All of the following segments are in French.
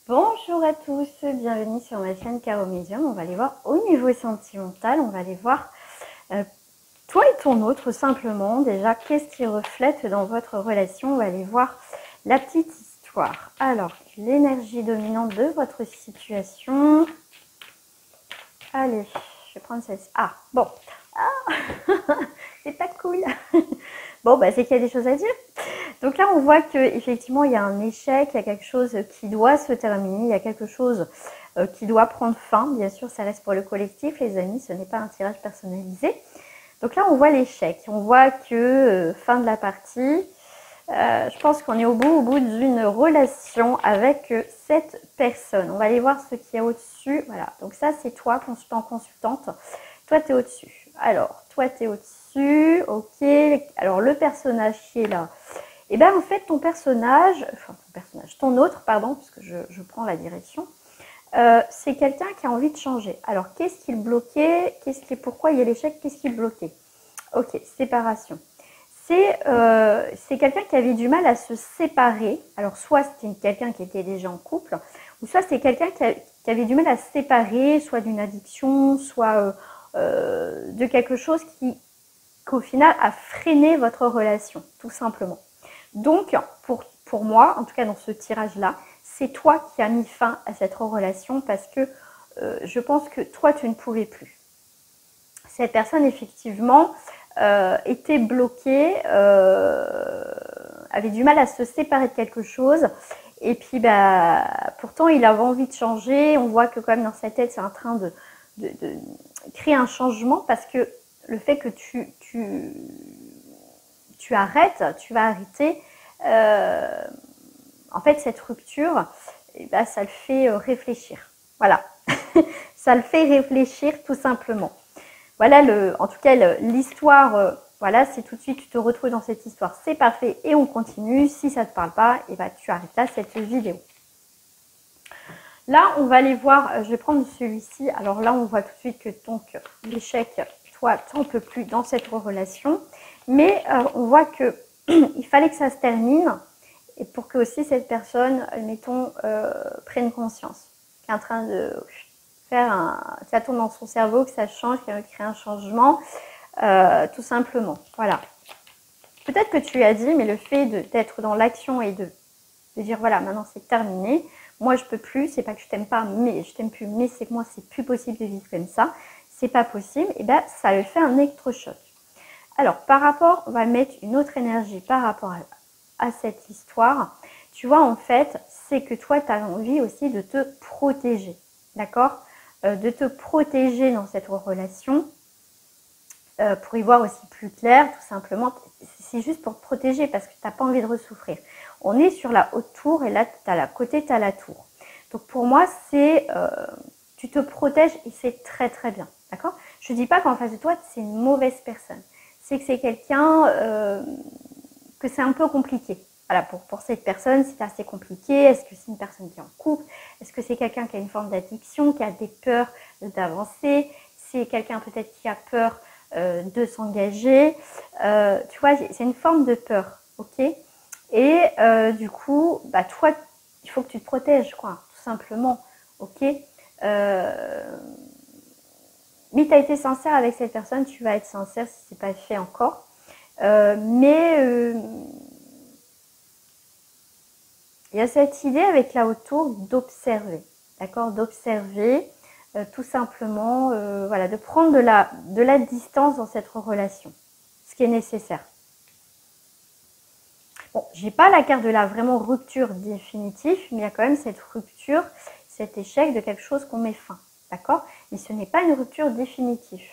Bonjour à tous, bienvenue sur ma chaîne Caro Medium. On va aller voir au niveau sentimental, on va aller voir toi et ton autre simplement. Déjà, qu'est-ce qui reflète dans votre relation? On va aller voir la petite histoire. Alors, l'énergie dominante de votre situation. Allez, je vais prendre celle-ci. Ah, bon. Ah, c'est pas cool. Bon, bah, c'est qu'il y a des choses à dire. Donc là, on voit qu'effectivement, il y a un échec, il y a quelque chose qui doit se terminer, il y a quelque chose qui doit prendre fin. Bien sûr, ça reste pour le collectif, les amis, ce n'est pas un tirage personnalisé. Donc là, on voit l'échec. On voit que fin de la partie, je pense qu'on est au bout d'une relation avec cette personne. On va aller voir ce qu'il y a au-dessus. Voilà, donc ça, c'est toi, consultant, consultante. Toi, tu es au-dessus. Alors, toi, tu es au-dessus. Ok. Alors, le personnage qui est là. Et bien en fait ton autre, pardon, parce que je prends la direction, c'est quelqu'un qui a envie de changer. Alors qu'est-ce qui le bloquait? Pourquoi il y a l'échec? Qu'est-ce qui le bloquait? Ok, séparation. C'est quelqu'un qui avait du mal à se séparer. Alors soit c'était quelqu'un qui était déjà en couple, ou soit c'est quelqu'un qui avait du mal à se séparer, soit d'une addiction, soit de quelque chose qu'au final a freiné votre relation, tout simplement. Donc, pour moi, en tout cas dans ce tirage-là, c'est toi qui as mis fin à cette relation parce que je pense que toi, tu ne pouvais plus. Cette personne, effectivement, était bloquée, avait du mal à se séparer de quelque chose. Et puis, bah, pourtant, il avait envie de changer. On voit que quand même dans sa tête, c'est en train de créer un changement parce que le fait que tu arrêtes, tu vas arrêter. En fait, cette rupture, eh ben, ça le fait réfléchir. Voilà, ça le fait réfléchir tout simplement. Voilà, en tout cas, l'histoire, voilà, c'est tout de suite, tu te retrouves dans cette histoire, c'est parfait et on continue. Si ça ne te parle pas, eh ben, tu arrêtes là cette vidéo. Là, on va aller voir, je vais prendre celui-ci. Alors là, on voit tout de suite que donc l'échec, toi, tu n'en peux plus dans cette relation. Mais on voit que il fallait que ça se termine et pour que aussi cette personne, mettons, prenne conscience, qui est en train de faire ça tourne dans son cerveau, que ça change, qu'il crée un changement, tout simplement. Voilà. Peut-être que tu as dit, mais le fait d'être dans l'action et de dire voilà, maintenant c'est terminé. Moi, je peux plus. C'est pas que je t'aime pas, mais je t'aime plus. Mais c'est que moi, c'est plus possible de vivre comme ça. C'est pas possible. Et ben, ça lui fait un électrochoc. Alors, par rapport, on va mettre une autre énergie par rapport à cette histoire. Tu vois, en fait, c'est que toi, tu as envie aussi de te protéger. D'accord? De te protéger dans cette relation. Pour y voir aussi plus clair, tout simplement. C'est juste pour te protéger parce que tu n'as pas envie de ressouffrir. On est sur la haute tour et là, tu as la côté, tu as la tour. Donc pour moi, c'est tu te protèges et c'est très très bien. D'accord? Je ne dis pas qu'en face de toi, c'est une mauvaise personne. C'est que c'est quelqu'un que c'est un peu compliqué. Voilà, pour cette personne, c'est assez compliqué. Est-ce que c'est une personne qui est en couple? Est-ce que c'est quelqu'un qui a une forme d'addiction, qui a des peurs d'avancer? C'est quelqu'un peut-être qui a peur de s'engager. Tu vois, c'est une forme de peur, ok? Et du coup, bah toi, il faut que tu te protèges, quoi, tout simplement, ok? Mais tu as été sincère avec cette personne, tu vas être sincère si c'est pas fait encore. Mais il y a cette idée avec la haute tour d'observer, d'accord? D'observer tout simplement, voilà, de prendre de la distance dans cette relation, ce qui est nécessaire. Bon, j'ai pas la carte de la vraiment rupture définitive, mais il y a quand même cette rupture, cet échec de quelque chose qu'on met fin, d'accord? Mais ce n'est pas une rupture définitive.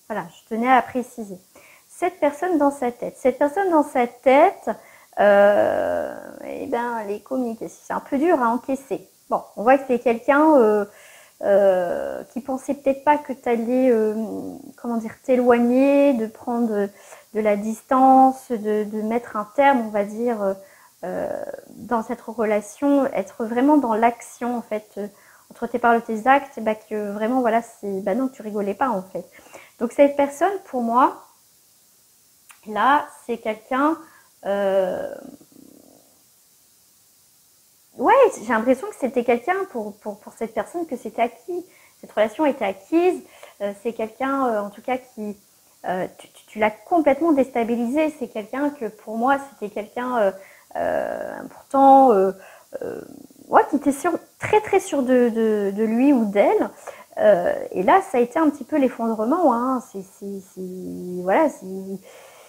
Voilà, je tenais à préciser. Cette personne dans sa tête, eh ben, les communications, c'est un peu dur à encaisser. Bon, on voit que c'est quelqu'un qui pensait peut-être pas que tu allais, comment dire, t'éloigner, de prendre de la distance, de mettre un terme, on va dire, dans cette relation, être vraiment dans l'action, en fait, entre tes paroles et tes actes, bah, que vraiment, voilà, c'est, bah non, tu rigolais pas, en fait. Donc, cette personne, pour moi, là, c'est quelqu'un ouais, j'ai l'impression que c'était quelqu'un pour cette personne, que c'était acquis. Cette relation était acquise. C'est quelqu'un, en tout cas, qui tu l'as complètement déstabilisé. C'est quelqu'un que pour moi, c'était quelqu'un pourtant ouais, qui était sûr, très très sûr de lui ou d'elle. Et là, ça a été un petit peu l'effondrement. Hein. Voilà,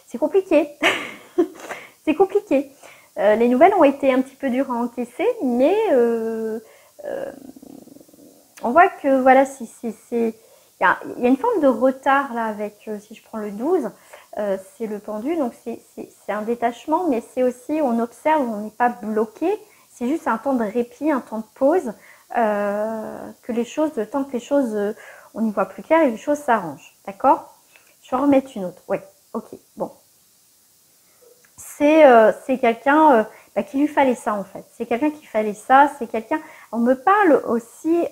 c'est compliqué. C'est compliqué. Les nouvelles ont été un petit peu dures à encaisser, mais on voit que voilà, il y a une forme de retard là avec, si je prends le 12, c'est le pendu, donc c'est un détachement, mais c'est aussi, on observe, on n'est pas bloqué, c'est juste un temps de répit, un temps de pause, que les choses, le temps que les choses, on y voit plus clair et les choses s'arrangent, d'accord? Je vais en remettre une autre, ouais, ok, bon. C'est quelqu'un qui lui fallait ça en fait. C'est quelqu'un qui fallait ça. C'est quelqu'un. On me parle aussi.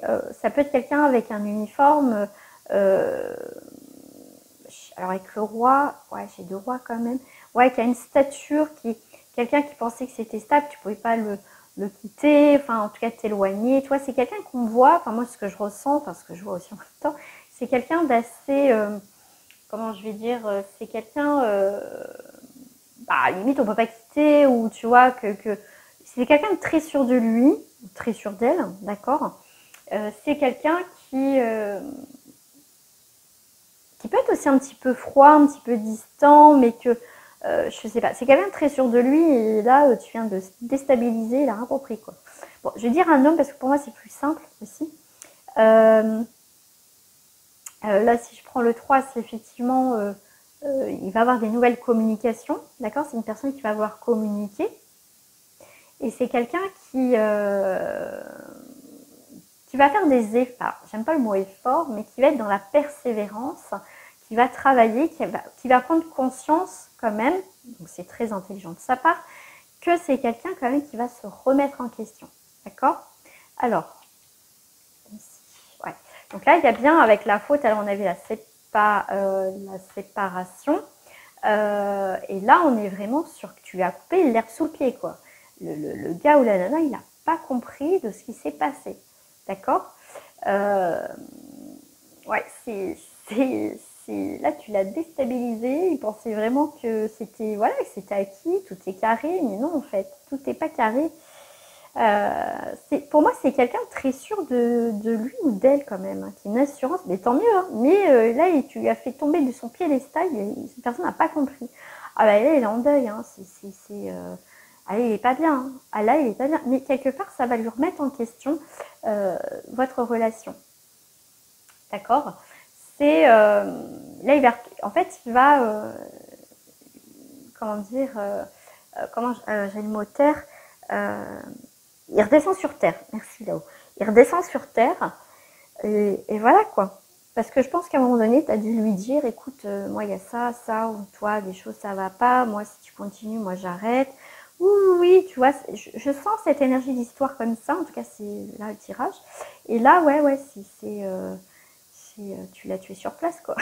Ça peut être quelqu'un avec un uniforme. Alors avec le roi, ouais, j'ai 2 rois quand même. Ouais, qui a une stature, quelqu'un qui pensait que c'était stable. Tu pouvais pas le quitter. Enfin, en tout cas, t'éloigner. Tu vois, c'est quelqu'un qu'on voit. Enfin, moi, ce que je ressens, parce que je vois aussi en même temps, c'est quelqu'un d'assez. Comment je vais dire, c'est quelqu'un. Limite on peut pas quitter, ou tu vois que c'est quelqu'un de très sûr de lui, très sûr d'elle, d'accord. C'est quelqu'un qui peut être aussi un petit peu froid, un petit peu distant, mais que je sais pas, c'est quelqu'un de très sûr de lui, et là tu viens de déstabiliser, il a rien compris quoi. Bon, je vais dire un homme parce que pour moi c'est plus simple aussi. Là si je prends le 3, c'est effectivement il va avoir des nouvelles communications, d'accord. C'est une personne qui va avoir communiqué. Et c'est quelqu'un qui va faire des efforts. J'aime pas le mot effort, mais qui va être dans la persévérance, qui va travailler, qui va prendre conscience quand même, donc c'est très intelligent de sa part, que c'est quelqu'un quand même qui va se remettre en question. D'accord? Alors, ici, ouais. Donc là, il y a bien avec la faute, alors on avait la séparation. Et là, on est vraiment sur que tu lui as coupé l'herbe sous le pied, quoi. Le gars ou la nana, il n'a pas compris de ce qui s'est passé. D'accord. Ouais, là, tu l'as déstabilisé. Il pensait vraiment que c'était voilà, que c'était acquis, tout est carré. Mais non, en fait, tout n'est pas carré. Pour moi, c'est quelqu'un de très sûr de lui ou d'elle quand même, hein, qui a une assurance, mais tant mieux. Hein. Mais là, tu lui as fait tomber de son piédestal, cette personne n'a pas compris. Ah bah là, il est en deuil. Hein. Ah, il est pas bien. Hein. Ah là, il est pas bien. Mais quelque part, ça va lui remettre en question votre relation. D'accord. Là, en fait, il va comment dire j'ai le mot terre. Il redescend sur terre. Merci là-haut. Il redescend sur terre. Et voilà quoi. Parce que je pense qu'à un moment donné, tu as dû lui dire, écoute, moi il y a ça, ou toi, des choses ça va pas, moi si tu continues, moi j'arrête. Oui, tu vois, je sens cette énergie d'histoire comme ça, en tout cas c'est là le tirage. Et là, ouais, tu l'as tué sur place quoi.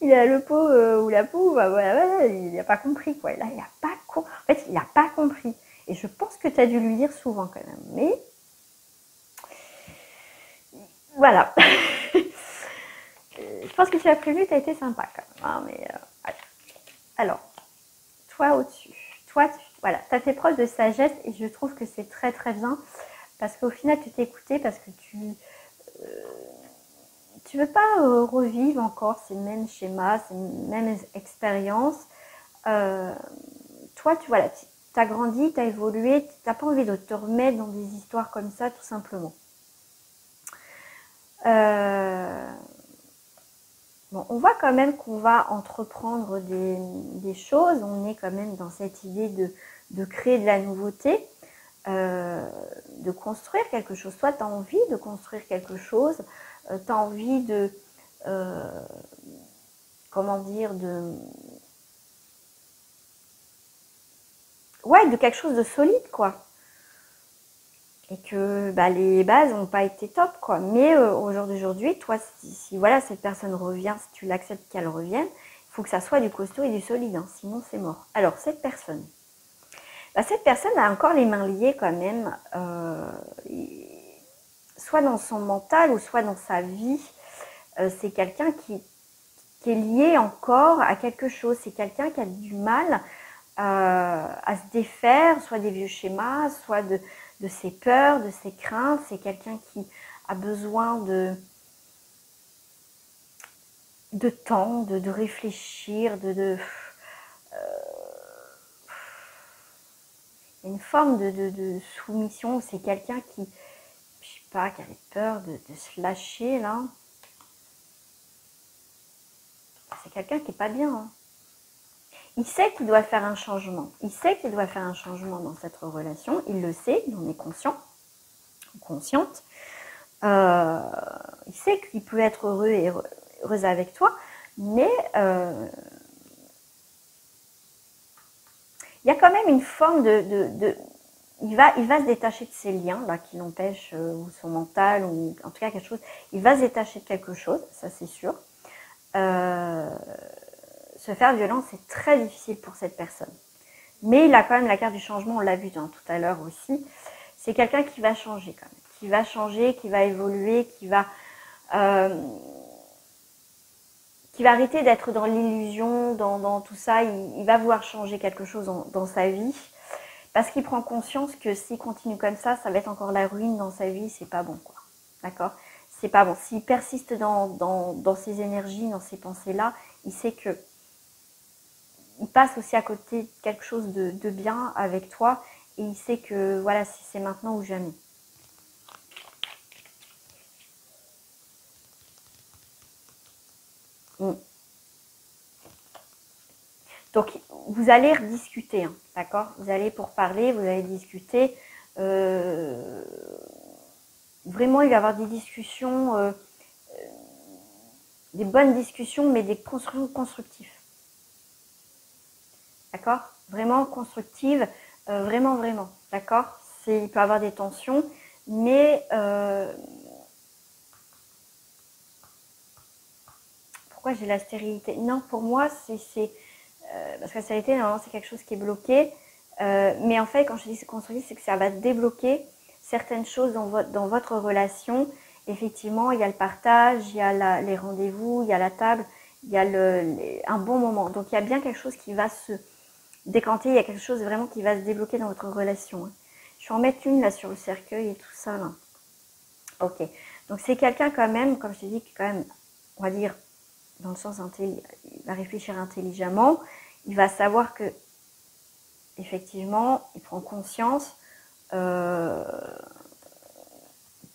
Il a le pot ou la peau, bah, voilà, il n'a pas compris quoi. Et là, il a pas en fait, il n'a pas compris. Et je pense que tu as dû lui dire souvent quand même. Mais voilà. Je pense que tu as prévu, tu as été sympa quand même. Hein, mais alors, toi au-dessus. Toi, voilà, tu as fait preuve de sagesse et je trouve que c'est très très bien. Parce qu'au final, tu t'es écouté parce que tu veux pas revivre encore ces mêmes schémas, ces mêmes expériences. Toi, tu as grandi, tu as évolué, tu n'as pas envie de te remettre dans des histoires comme ça, tout simplement. Bon, on voit quand même qu'on va entreprendre des choses. On est quand même dans cette idée de créer de la nouveauté, de construire quelque chose. Toi, tu as envie de construire quelque chose, tu as envie de... comment dire, de quelque chose de solide, quoi. Et que les bases n'ont pas été top, quoi. Mais au jour d'aujourd'hui, toi, si voilà, cette personne revient, si tu l'acceptes qu'elle revienne, il faut que ça soit du costaud et du solide, hein, sinon c'est mort. Alors, cette personne, Bah, cette personne a encore les mains liées quand même, soit dans son mental ou soit dans sa vie. C'est quelqu'un qui est lié encore à quelque chose. C'est quelqu'un qui a du mal à se défaire, soit des vieux schémas, soit de ses peurs, de ses craintes. C'est quelqu'un qui a besoin de temps, de réfléchir, une forme de soumission. C'est quelqu'un qui, je sais pas, qui avait peur de se lâcher là. C'est quelqu'un qui est pas bien. Hein. Il sait qu'il doit faire un changement. Il sait qu'il doit faire un changement dans cette relation. Il le sait, il en est conscient, consciente. Il sait qu'il peut être heureux et heureuse avec toi, mais il y a quand même une forme il va se détacher de ses liens là qui l'empêchent, ou son mental, ou en tout cas quelque chose. Il va se détacher de quelque chose, ça c'est sûr. Se faire violence, c'est très difficile pour cette personne. Mais il a quand même la carte du changement, on l'a vu tout à l'heure aussi. C'est quelqu'un qui va changer quand même. Qui va changer, qui va évoluer, qui va arrêter d'être dans l'illusion, dans tout ça. Il va vouloir changer quelque chose dans sa vie. Parce qu'il prend conscience que s'il continue comme ça va être encore la ruine dans sa vie. C'est pas bon, quoi. D'accord ? C'est pas bon. S'il persiste dans ses énergies, dans ses pensées-là, il sait que il passe aussi à côté de quelque chose de bien avec toi. Et il sait que, voilà, c'est maintenant ou jamais. Donc, vous allez rediscuter, hein, d'accord? Vous allez pour parler, vous allez discuter. Vraiment, il va y avoir des discussions, des bonnes discussions, mais des constructions constructives. D'accord? Vraiment constructives, vraiment, vraiment. D'accord? Il peut y avoir des tensions, mais pourquoi j'ai la stérilité? Non, pour moi, c'est parce que la stérilité, normalement, c'est quelque chose qui est bloqué. Mais en fait, quand je dis c'est constructif, c'est que ça va débloquer certaines choses dans votre relation. Effectivement, il y a le partage, il y a les rendez-vous, il y a la table, il y a un bon moment. Donc, il y a bien quelque chose qui va se décanter, il y a quelque chose vraiment qui va se débloquer dans votre relation. Hein. Je vais en mettre une là sur le cercueil et tout ça là. Ok. Donc, c'est quelqu'un quand même, comme je t'ai dit, qui quand même, on va dire, dans le sens il va réfléchir intelligemment. Il va savoir que effectivement, il prend conscience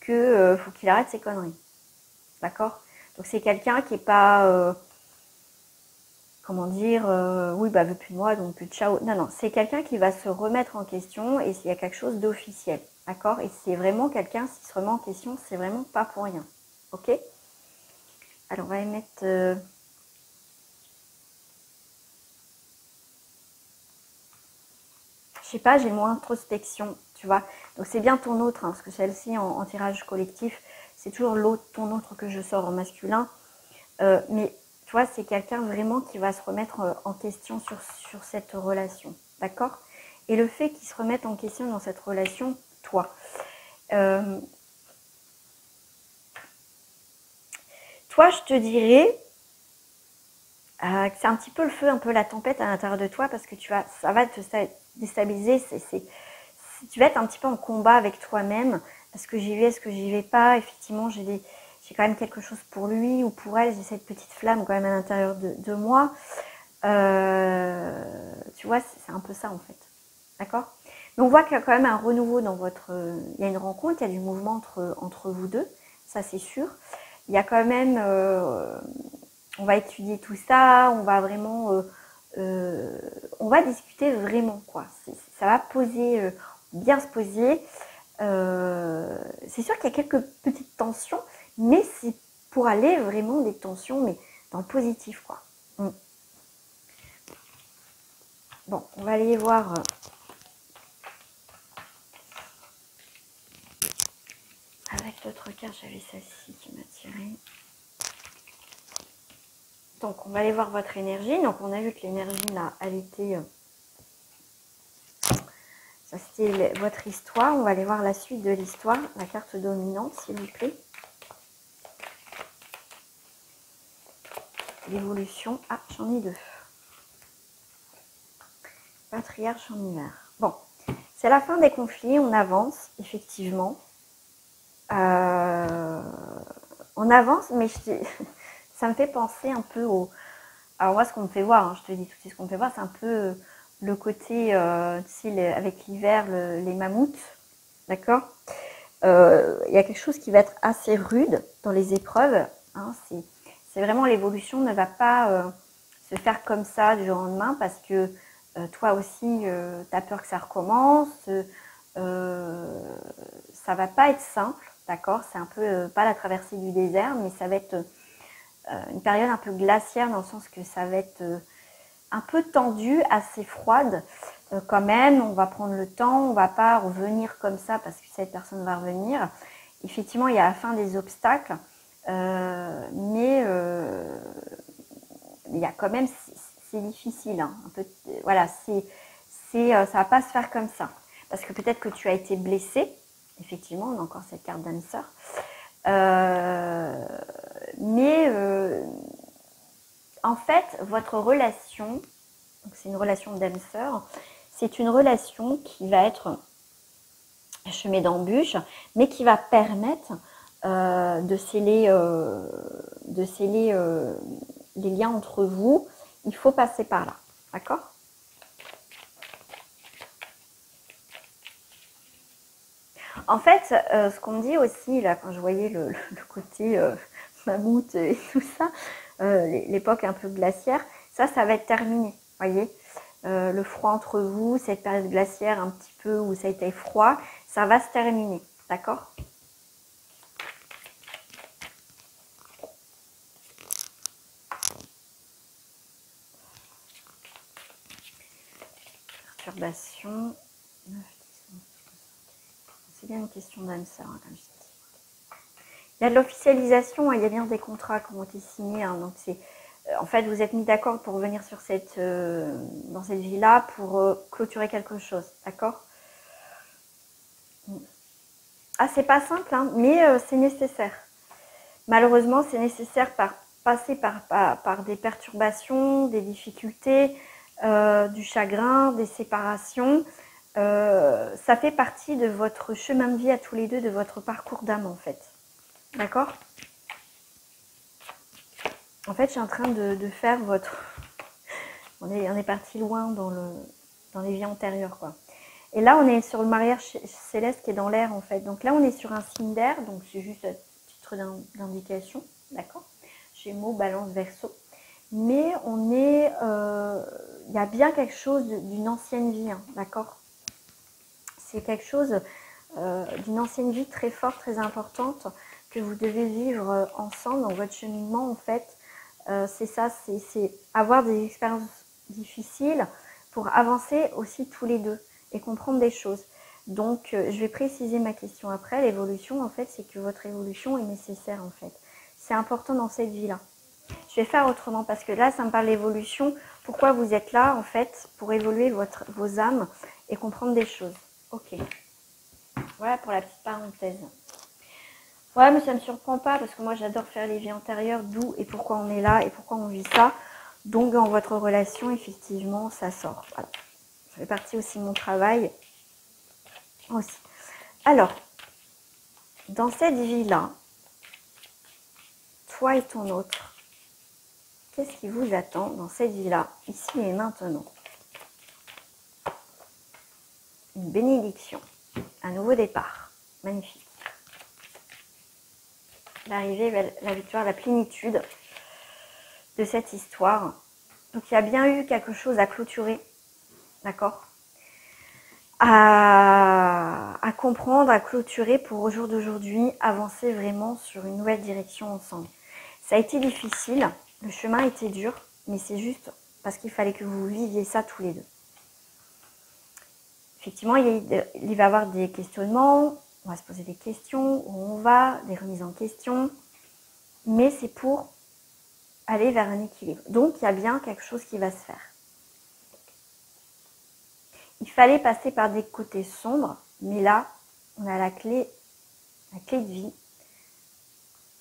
que faut qu'il arrête ses conneries. D'accord? Donc c'est quelqu'un qui est pas comment dire oui bah veut plus de moi donc plus de ciao. Non, c'est quelqu'un qui va se remettre en question et s'il y a quelque chose d'officiel. D'accord? Et c'est vraiment quelqu'un, s'il se remet en question, c'est vraiment pas pour rien. Ok? Alors on va y mettre je sais pas, j'ai le mot introspection, tu vois. Donc c'est bien ton autre, hein, parce que celle-ci en tirage collectif, c'est toujours l'autre, ton autre que je sors en masculin. Mais tu vois, c'est quelqu'un vraiment qui va se remettre en question sur cette relation, d'accord? Et le fait qu'il se remette en question dans cette relation, toi. Toi, je te dirais que c'est un petit peu le feu, un peu la tempête à l'intérieur de toi, parce que ça va te déstabiliser. Tu vas être un petit peu en combat avec toi-même. Est-ce que j'y vais, est-ce que j'y vais pas? Effectivement, j'ai quand même quelque chose pour lui ou pour elle. J'ai cette petite flamme quand même à l'intérieur de moi. Tu vois, c'est un peu ça en fait. D'accord? Mais on voit qu'il y a quand même un renouveau dans votre... il y a une rencontre, il y a du mouvement entre vous deux. Ça, c'est sûr. Il y a quand même... on va étudier tout ça. On va vraiment... on va discuter vraiment, quoi. Ça va poser... bien se poser. C'est sûr qu'il y a quelques petites tensions, mais c'est pour aller vraiment des tensions, mais dans le positif, quoi. Bon, on va aller voir. Avec l'autre carte, j'avais celle-ci qui m'a tiré. Donc, on va aller voir votre énergie. Donc, on a vu que l'énergie, là, elle était Ça, c'était votre histoire. On va aller voir la suite de l'histoire. La carte dominante, s'il vous plaît. L'évolution. Ah, j'en ai deux. Patriarche en hiver. Bon, c'est la fin des conflits. On avance, effectivement. On avance, mais ça me fait penser un peu au... Alors moi, ce qu'on me fait voir, hein, je te dis tout de suite, ce qu'on me fait voir, c'est un peu le côté, tu sais, avec l'hiver, les mammouths, d'accord. Il y a quelque chose qui va être assez rude dans les épreuves. Hein, c'est vraiment l'évolution ne va pas se faire comme ça du jour au lendemain parce que toi aussi, tu as peur que ça recommence. Ça va pas être simple, d'accord. C'est un peu pas la traversée du désert, mais ça va être une période un peu glaciaire dans le sens que ça va être un peu tendu, assez froide quand même. On va prendre le temps, on va pas revenir comme ça parce que cette personne va revenir. Effectivement, il y a la fin des obstacles, mais il y a quand même, c'est difficile, hein, un peu, voilà, ça va pas se faire comme ça. Parce que peut-être que tu as été blessé, effectivement, on a encore cette carte d'âme sœur. Mais en fait, votre relation, c'est une relation d'âme sœur, c'est une relation qui va être semée d'embûches, mais qui va permettre de sceller les liens entre vous. Il faut passer par là, d'accord? En fait, ce qu'on me dit aussi, là, quand je voyais le côté mammouth et tout ça, l'époque un peu glaciaire, ça va être terminé, voyez. Le froid entre vous, cette période glaciaire un petit peu où ça a été froid, ça va se terminer, d'accord? Perturbation. C'est bien une question d'âme sœur, hein, comme je dis. Il y a de l'officialisation, hein, il y a bien des contrats qui ont été signés, hein, donc c'est... En fait, vous êtes mis d'accord pour venir sur dans cette vie-là pour clôturer quelque chose, d'accord? Ah, c'est pas simple, hein, mais c'est nécessaire. Malheureusement, c'est nécessaire passer par des perturbations, des difficultés, du chagrin, des séparations. Ça fait partie de votre chemin de vie à tous les deux, de votre parcours d'âme, en fait. D'accord? En fait, je suis en train de faire votre... On est parti loin dans les vies antérieures, quoi. Et là, on est sur le mariage céleste qui est dans l'air, en fait. Donc là, on est sur un signe d'air, donc c'est juste à titre d'indication, d'accord? Gémeaux, Balance, Verseau. Mais on est... il y a bien quelque chose d'une ancienne vie, hein, d'accord? C'est quelque chose d'une ancienne vie très forte, très importante, que vous devez vivre ensemble dans votre cheminement, en fait. C'est ça, c'est avoir des expériences difficiles pour avancer aussi tous les deux et comprendre des choses. Donc, je vais préciser ma question après. L'évolution, en fait, c'est que votre évolution est nécessaire, en fait. C'est important dans cette vie-là. Je vais faire autrement parce que là, ça me parle d'évolution. Pourquoi vous êtes là, en fait, pour évoluer vos âmes et comprendre des choses. Ok. Voilà pour la petite parenthèse. Ouais, mais ça ne me surprend pas parce que moi, j'adore faire les vies antérieures, d'où et pourquoi on est là et pourquoi on vit ça. Donc, dans votre relation, effectivement, ça sort. Voilà. Ça fait partie aussi de mon travail. Aussi. Alors, dans cette vie-là, toi et ton autre, qu'est-ce qui vous attend dans cette vie-là, ici et maintenant? Une bénédiction, un nouveau départ. Magnifique. L'arrivée, la victoire, la plénitude de cette histoire. Donc, il y a bien eu quelque chose à clôturer, d'accord, à comprendre, à clôturer pour au jour d'aujourd'hui avancer vraiment sur une nouvelle direction ensemble. Ça a été difficile, le chemin était dur, mais c'est juste parce qu'il fallait que vous viviez ça tous les deux. Effectivement, il va y avoir des questionnements, on va se poser des questions, où on va, des remises en question, mais c'est pour aller vers un équilibre. Donc, il y a bien quelque chose qui va se faire. il fallait passer par des côtés sombres, mais là, on a la clé de vie.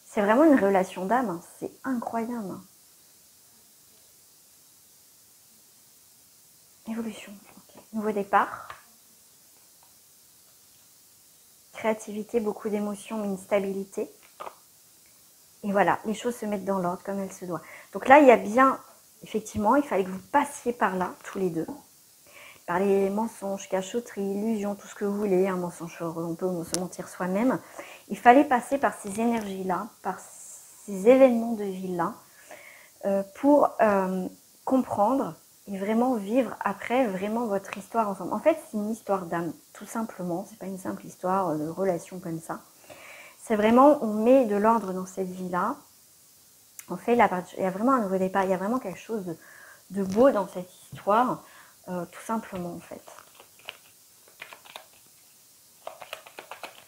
C'est vraiment une relation d'âme, hein. C'est incroyable. Évolution, okay. Nouveau départ. Créativité, beaucoup d'émotions, une stabilité. Et voilà, les choses se mettent dans l'ordre comme elles se doivent. Donc là, il y a bien, effectivement, il fallait que vous passiez par là, tous les deux. Par les mensonges, cachotteries, illusions, tout ce que vous voulez. Un mensonge, on peut se mentir soi-même. Il fallait passer par ces énergies-là, par ces événements de vie-là, pour comprendre et vraiment vivre après vraiment votre histoire ensemble. En fait, c'est une histoire d'âme, tout simplement. C'est pas une simple histoire de relation comme ça. C'est vraiment, on met de l'ordre dans cette vie-là. On fait il y a vraiment un nouveau départ. Il y a vraiment quelque chose de beau dans cette histoire, tout simplement en fait.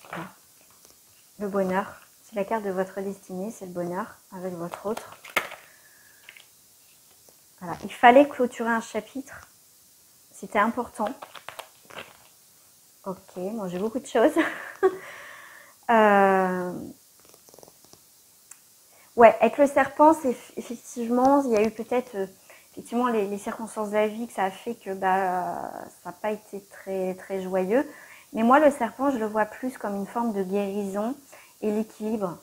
Voilà. Le bonheur, c'est la carte de votre destinée, c'est le bonheur avec votre autre. Voilà. Il fallait clôturer un chapitre. C'était important. Ok, bon, j'ai beaucoup de choses. Ouais, avec le serpent, c'est effectivement, il y a eu peut-être effectivement les circonstances de la vie que ça a fait que ça n'a pas été très joyeux. Mais moi, le serpent, je le vois plus comme une forme de guérison et l'équilibre.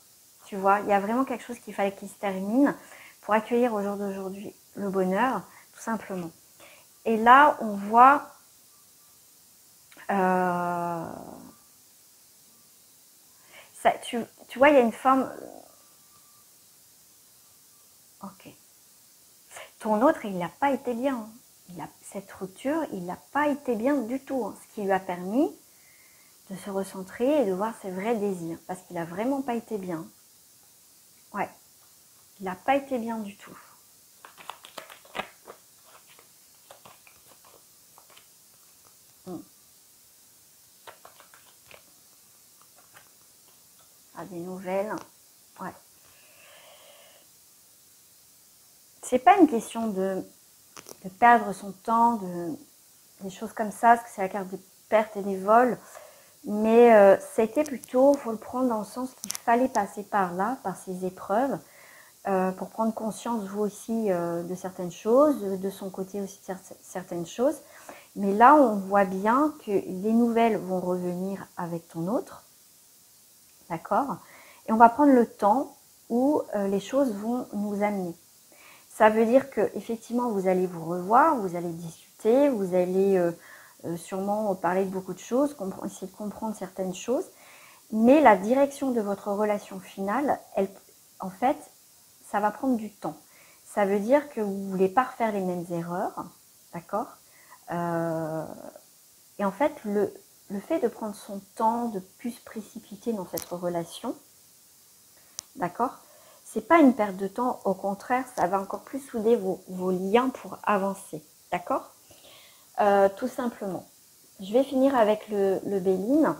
Tu vois, il y a vraiment quelque chose qu'il fallait qu'il se termine pour accueillir au jour d'aujourd'hui le bonheur, tout simplement. Et là, on voit ça, tu vois, il y a une forme. Ok. Ton autre, il n'a pas été bien. Cette rupture, il n'a pas été bien du tout. Hein, ce qui lui a permis de se recentrer et de voir ses vrais désirs. Parce qu'il n'a vraiment pas été bien. Ouais. Il n'a pas été bien du tout. Ah, des nouvelles. Ouais. C'est pas une question de perdre son temps, des choses comme ça, parce que c'est la carte des pertes et des vols. Mais c'était plutôt, il faut le prendre dans le sens qu'il fallait passer par là, par ces épreuves, pour prendre conscience, vous aussi, de certaines choses, de son côté aussi de certaines choses. Mais là, on voit bien que les nouvelles vont revenir avec ton autre. D'accord? Et on va prendre le temps où les choses vont nous amener. Ça veut dire que effectivement, vous allez vous revoir, vous allez discuter, vous allez sûrement parler de beaucoup de choses, essayer de comprendre certaines choses. Mais la direction de votre relation finale, en fait, ça va prendre du temps. Ça veut dire que vous ne voulez pas refaire les mêmes erreurs, d'accord? Et en fait, le fait de prendre son temps, de plus se précipiter dans cette relation, d'accord? C'est pas une perte de temps, au contraire, ça va encore plus souder vos liens pour avancer, d'accord? Tout simplement. Je vais finir avec le Béline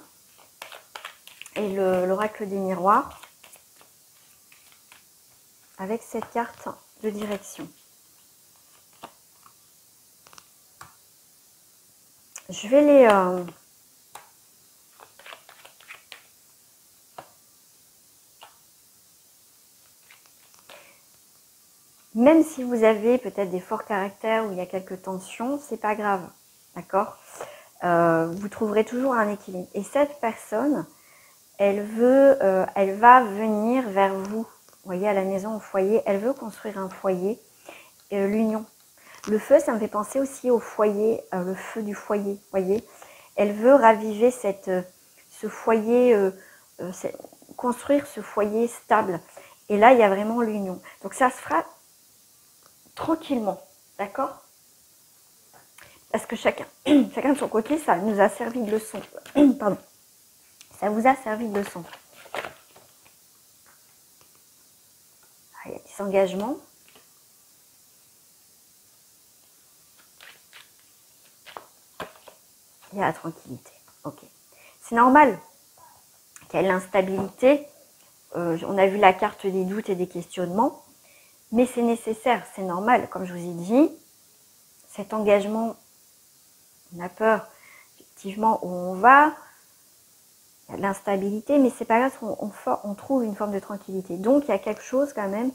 et l'oracle des miroirs avec cette carte de direction. Je vais les... Même si vous avez peut-être des forts caractères où il y a quelques tensions, c'est pas grave, d'accord? Vous trouverez toujours un équilibre. Et cette personne, elle va venir vers vous. Vous voyez, à la maison, au foyer, elle veut construire un foyer, l'union. Le feu, ça me fait penser aussi au foyer, le feu du foyer, vous voyez. Elle veut raviver ce foyer, construire ce foyer stable. Et là, il y a vraiment l'union. Donc, ça se fera tranquillement, d'accord? Parce que chacun de son côté, ça nous a servi de leçon. Pardon. Ça vous a servi de leçon. Ah, il y a des engagements. Il y a la tranquillité. Ok. C'est normal qu'il y ait l'instabilité. On a vu la carte des doutes et des questionnements. Mais c'est nécessaire, c'est normal. Comme je vous ai dit, cet engagement On a peur, effectivement, où on va, il y a de l'instabilité, mais c'est pas grave, on trouve une forme de tranquillité. Donc, il y a quelque chose quand même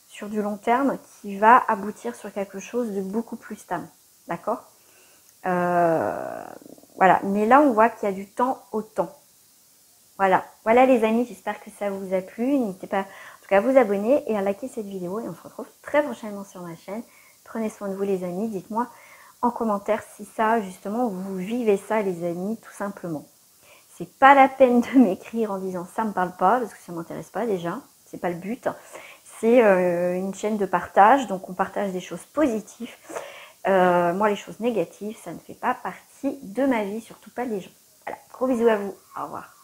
sur du long terme qui va aboutir sur quelque chose de beaucoup plus stable. D'accord? Voilà. Mais là, on voit qu'il y a du temps au temps. Voilà. Voilà les amis, j'espère que ça vous a plu. N'hésitez pas en tout cas à vous abonner et à liker cette vidéo. Et on se retrouve très prochainement sur ma chaîne. Prenez soin de vous les amis. Dites-moi en commentaire si ça, justement, vous vivez ça les amis, tout simplement. C'est pas la peine de m'écrire en disant ça me parle pas, parce que ça m'intéresse pas déjà. C'est pas le but. C'est une chaîne de partage, donc on partage des choses positives. Moi, les choses négatives, ça ne fait pas partie de ma vie, surtout pas les gens. Voilà, gros bisous à vous. Au revoir.